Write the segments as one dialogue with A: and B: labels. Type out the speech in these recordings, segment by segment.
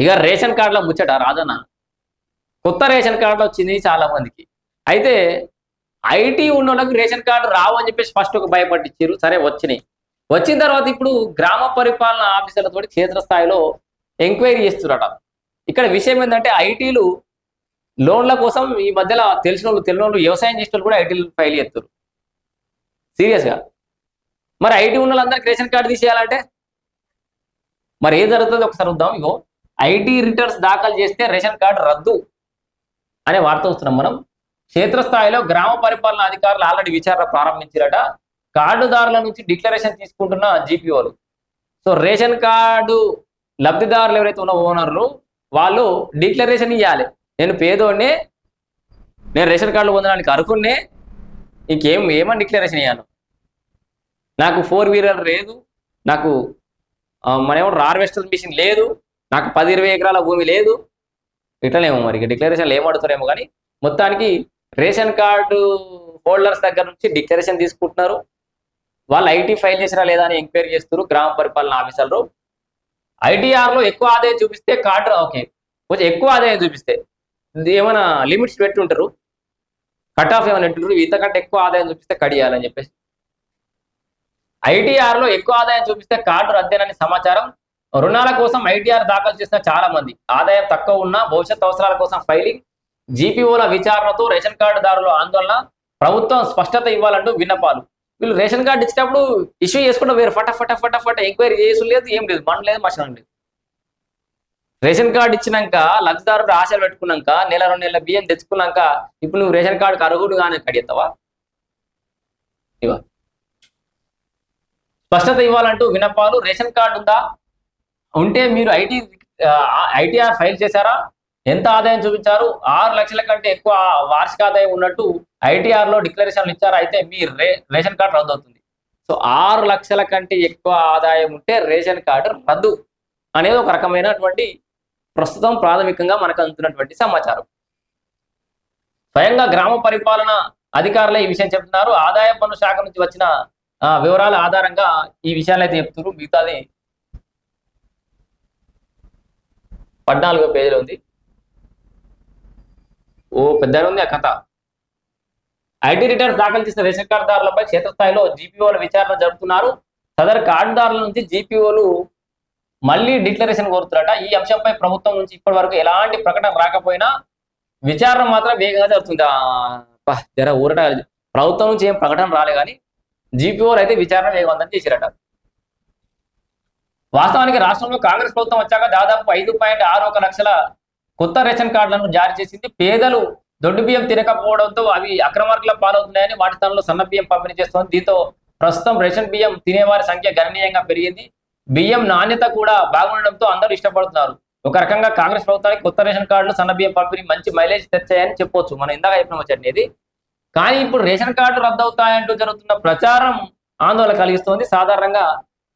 A: ఇక రేషన్ కార్డులో ముచ్చట రాజన్న, కొత్త రేషన్ కార్డులు వచ్చింది చాలా మందికి. అయితే ఐటీ ఉన్న వాళ్ళకి రేషన్ కార్డు రావు అని చెప్పేసి ఫస్ట్ ఒక భయపట్టించారు. సరే వచ్చినాయి. వచ్చిన తర్వాత ఇప్పుడు గ్రామ పరిపాలన ఆఫీసర్లతో క్షేత్రస్థాయిలో ఎంక్వైరీ చేస్తున్నారట. ఇక్కడ విషయం ఏంటంటే ఐటీలు లోన్ల కోసం ఈ మధ్యలో తెలిసిన వాళ్ళు వ్యవసాయం చేసిన వాళ్ళు కూడా ఐటీలు ఫైల్ చేస్తారు సీరియస్గా. మరి ఐటీ ఉన్న వాళ్ళందరికీ రేషన్ కార్డు తీసేయాలంటే మరి ఏం జరుగుతుంది ఒకసారి చూద్దాం. ఇగో ఐటీ రిటర్న్స్ దాఖలు చేస్తే రేషన్ కార్డు రద్దు అనే వార్త వస్తున్నాం మనం. క్షేత్రస్థాయిలో గ్రామ పరిపాలన అధికారులు ఆల్రెడీ విచారణ ప్రారంభించారట. కార్డుదారుల నుంచి డిక్లరేషన్ తీసుకుంటున్న జీపీఓలు. సో రేషన్ కార్డు లబ్ధిదారులు ఎవరైతే ఉన్న ఓనర్లు వాళ్ళు డిక్లరేషన్ ఇవ్వాలి. నేను పేదోడినే, నేను రేషన్ కార్డులు పొందడానికి అర్హున్నే, ఏమని డిక్లరేషన్ ఇవ్వను, నాకు 4 వీలర్ లేదు, నాకు మనేమో హార్వెస్టర్ మిషన్ లేదు, నాకు 10-20 ఎకరాల భూమి లేదు, ఇట్లనేమో మరి డిక్లరేషన్లు ఏమడుతారేమో. కానీ మొత్తానికి రేషన్ కార్డు హోల్డర్స్ దగ్గర నుంచి డిక్లరేషన్ తీసుకుంటున్నారు. వాళ్ళు ఐటీ ఫైల్ చేసినా లేదా అని ఎంక్వైరీ చేస్తున్నారు గ్రామ పరిపాలన ఆఫీసర్లు. ఐటీఆర్లో ఎక్కువ ఆదాయం చూపిస్తే కార్డు ఓకే, కొంచెం ఎక్కువ ఆదాయం చూపిస్తే ఏమైనా లిమిట్స్ పెట్టుంటారు, కట్ ఆఫ్ ఏమైనా పెట్టుంటారు, ఇంతకంటే ఎక్కువ ఆదాయం చూపిస్తే కడియాలని చెప్పేసి. ఐటీఆర్లో ఎక్కువ ఆదాయం చూపిస్తే కార్డు రద్దేనని సమాచారం. రుణాల కోసం ఐటీఆర్ దాఖలు చేసిన చాలా మంది ఆదాయం తక్కువ ఉన్న భవిష్యత్ అవసరాల కోసం ఫైలింగ్, జీపీఓల విచారణతో రేషన్ కార్డుదారుల ఆందోళన, ప్రభుత్వం స్పష్టత ఇవ్వాలంటూ విన్నపాలు. వీళ్ళు రేషన్ కార్డు ఇచ్చినప్పుడు ఇష్యూ చేసుకుంటే వేరు ఫటాఫట ఎంక్వైరీ చేసు లేదు, ఏం లేదు, మన లేదు, మసనం లేదు. రేషన్ కార్డు ఇచ్చినాక లబ్ధిదారుడు ఆశలు పెట్టుకున్నాక 1-2 నెలల బియ్యం తెచ్చుకున్నాక ఇప్పుడు నువ్వు రేషన్ కార్డుకి అర్హుడు కానీ కడిగేస్తావా? ఇవా స్పష్టత ఇవ్వాలంటూ విన్నపాలు. రేషన్ కార్డు ఉంటే మీరు ఐటీఆర్ ఫైల్ చేశారా, ఎంత ఆదాయం చూపించారు, 6 లక్షల కంటే ఎక్కువ వార్షిక ఆదాయం ఉన్నట్టు ఐటీఆర్లో డిక్లరేషన్లు ఇచ్చారా, అయితే మీ రేషన్ కార్డు రద్దు అవుతుంది. సో 6 లక్షల కంటే ఎక్కువ ఆదాయం ఉంటే రేషన్ కార్డు రద్దు అనేది ఒక రకమైనటువంటి ప్రస్తుతం ప్రాథమికంగా మనకు అందుతున్నటువంటి సమాచారం. స్వయంగా గ్రామ పరిపాలన అధికారులే ఈ విషయం చెప్తున్నారు. ఆదాయ పన్ను శాఖ నుంచి వచ్చిన వివరాల ఆధారంగా ఈ విషయాలు అయితే చెప్తున్నారు. మిగతాది 14వ పేజీలో ఉంది. పెద్ద ఉంది ఆ కథ. ఐటీ రిటర్న్స్ దాఖలు చేసిన రేషన్ కార్డుదారులపై క్షేత్రస్థాయిలో జీపీఓల విచారణ జరుపుతున్నారు. సదరు కార్డుదారుల నుంచి జీపీఓలు మళ్ళీ డిక్లరేషన్ కోరుతున్నారట. ఈ అంశంపై ప్రభుత్వం నుంచి ఇప్పటి వరకు ఎలాంటి ప్రకటన రాకపోయినా విచారణ మాత్రం వేగంగా జరుగుతుంది. జర ఊరట ప్రభుత్వం నుంచి ఏం ప్రకటన రాలే కానీ జీపీఓలు అయితే విచారణ వేగవంతం చేశారట. వాస్తవానికి రాష్ట్రంలో కాంగ్రెస్ ప్రభుత్వం వచ్చాక దాదాపు 5.61 లక్షల కొత్త రేషన్ కార్డులను జారీ చేసింది. పేదలు దొడ్డు బియ్యం తినకపోవడంతో అవి అక్రమార్కుల పాలవుతున్నాయని వాటి స్థానంలో సన్న బియ్యం పంపిణీ చేస్తోంది. దీంతో ప్రస్తుతం రేషన్ బియ్యం తినేవారి సంఖ్య గణనీయంగా పెరిగింది. బియ్యం నాణ్యత కూడా బాగుండడంతో అందరూ ఇష్టపడుతున్నారు. ఒక రకంగా కాంగ్రెస్ ప్రభుత్వానికి కొత్త రేషన్ కార్డులు సన్న బియ్యం పంపిణీ మంచి మైలేజ్ తెచ్చాయని చెప్పొచ్చు. మనం ఇందాక చెప్పిన వచ్చేది. కానీ ఇప్పుడు రేషన్ కార్డు రద్దు అవుతాయంటూ జరుగుతున్న ప్రచారం ఆందోళన కలిగిస్తోంది. సాధారణంగా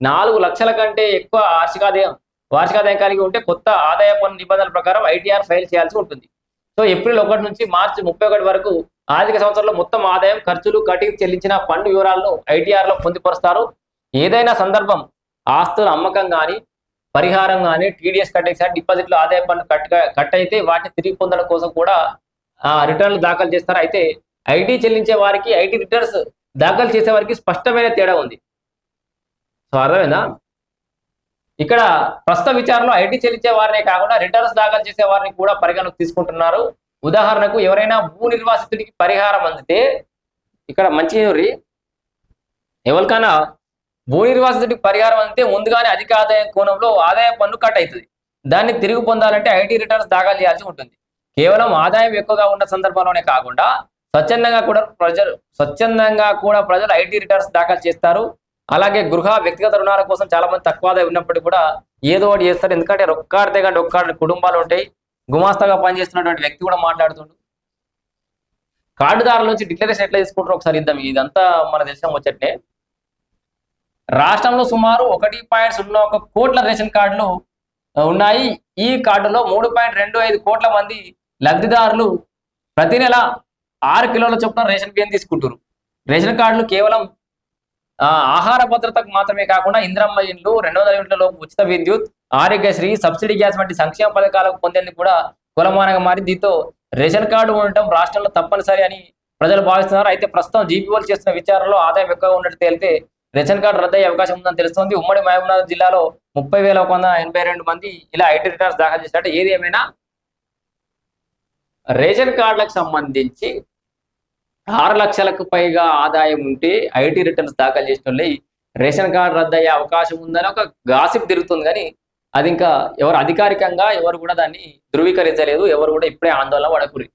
A: 4 లక్షల కంటే ఎక్కువ వార్షికాదాయం కలిగి ఉంటే కొత్త ఆదాయ పన్ను నిబంధనల ప్రకారం ఐటీఆర్ ఫైల్ చేయాల్సి ఉంటుంది. సో ఏప్రిల్ 1 నుంచి మార్చి 31 వరకు ఆర్థిక సంవత్సరంలో మొత్తం ఆదాయం, ఖర్చులు, కటింగ్ చెల్లించిన పన్ను వివరాలను ఐటీఆర్లో పొందుపరుస్తారు. ఏదైనా సందర్భం ఆస్తుల అమ్మకం కానీ, పరిహారం కానీ, టీడీఎస్ కట్టేసారి డిపాజిట్లు ఆదాయ పన్ను కట్ అయితే వాటిని తిరిగి పొందడం కోసం కూడా రిటర్న్లు దాఖలు చేస్తారు. అయితే ఐటీ చెల్లించే వారికి, ఐటీ రిటర్న్స్ దాఖలు చేసే వారికి స్పష్టమైన తేడా ఉంది. సో అర్థమైందా? ఇక్కడ ప్రస్తుత విచారణలో ఐటీ చెల్లించే వారినే కాకుండా రిటర్న్స్ దాఖలు చేసే వారిని కూడా పరిగణలోకి తీసుకుంటున్నారు. ఉదాహరణకు ఎవరైనా భూ నిర్వాసితుడికి పరిహారం అందితే, ఇక్కడ మంచి ఎవరికైనా భూ నిర్వాసితుడికి పరిహారం అందితే ముందుగానే అధిక ఆదాయం కోణంలో ఆదాయ పన్ను కట్ అవుతుంది. దాన్ని తిరిగి పొందాలంటే ఐటీ రిటర్న్స్ దాఖలు చేయాల్సి ఉంటుంది. కేవలం ఆదాయం ఎక్కువగా ఉన్న సందర్భంలోనే కాకుండా స్వచ్ఛందంగా కూడా ప్రజలు ఐటీ రిటర్న్స్ దాఖలు చేస్తారు. అలాగే వ్యక్తిగత రుణాల కోసం చాలా మంది తక్కువ ఆదాయం ఉన్నప్పటికీ కూడా ఏదో ఒకటి చేస్తారు. ఎందుకంటే రొక్కాడితే కానీ ఒక్కాడి కుటుంబాలు ఉంటాయి. గుమాస్తాగా పనిచేస్తున్నటువంటి వ్యక్తి కూడా మాట్లాడుతుండు. కార్డుదారుల నుంచి డిక్లరేషన్ ఎట్లా తీసుకుంటారో ఒకసారి ఇద్దాం. ఇదంతా మన దేశం వచ్చేట్టే. రాష్ట్రంలో సుమారు 1.01 కోట్ల రేషన్ కార్డులు ఉన్నాయి. ఈ కార్డులో 3.25 కోట్ల మంది లబ్ధిదారులు ప్రతి నెల 6 కిలోల చొప్పున రేషన్ బియ్యం తీసుకుంటారు. రేషన్ కార్డులు కేవలం ఆహార భద్రతకు మాత్రమే కాకుండా ఇంద్రమ్మ ఇండ్లు, 200 యూనిట్ల లోపు ఉచిత విద్యుత్, ఆరోగ్యశ్రీ, సబ్సిడీ గ్యాస్ వంటి సంక్షేమ పథకాలకు పొందేందుకు కూడా కులమానంగా మారి దీంతో రేషన్ కార్డు ఉండటం రాష్ట్రంలో తప్పనిసరి అని ప్రజలు భావిస్తున్నారు. అయితే ప్రస్తుతం జీపీఓలు చేస్తున్న విచారణలో ఆదాయం ఎక్కువగా ఉన్నట్టు తేలితే రేషన్ కార్డు రద్దయ్యే అవకాశం ఉందని తెలుస్తోంది. ఉమ్మడి మహబూబ్నగర్ జిల్లాలో 30,182 మంది ఇలా ఐటీ రిటర్న్స్ దాఖలు చేశారు. ఏది ఏమైనా రేషన్ కార్డులకు సంబంధించి 6 లక్షలకు పైగా ఆదాయం ఉంటే ఐటీ రిటర్న్స్ దాఖలు చేసిన వాళ్ళే రేషన్ కార్డు రద్దయ్యే అవకాశం ఉందని ఒక గాసిప్ తిరుగుతుంది. కానీ అది ఇంకా ఎవరు అధికారికంగా ఎవరు కూడా దాన్ని ధృవీకరించలేదు. ఎవరు కూడా ఇప్పుడే ఆందోళన పడకూరి.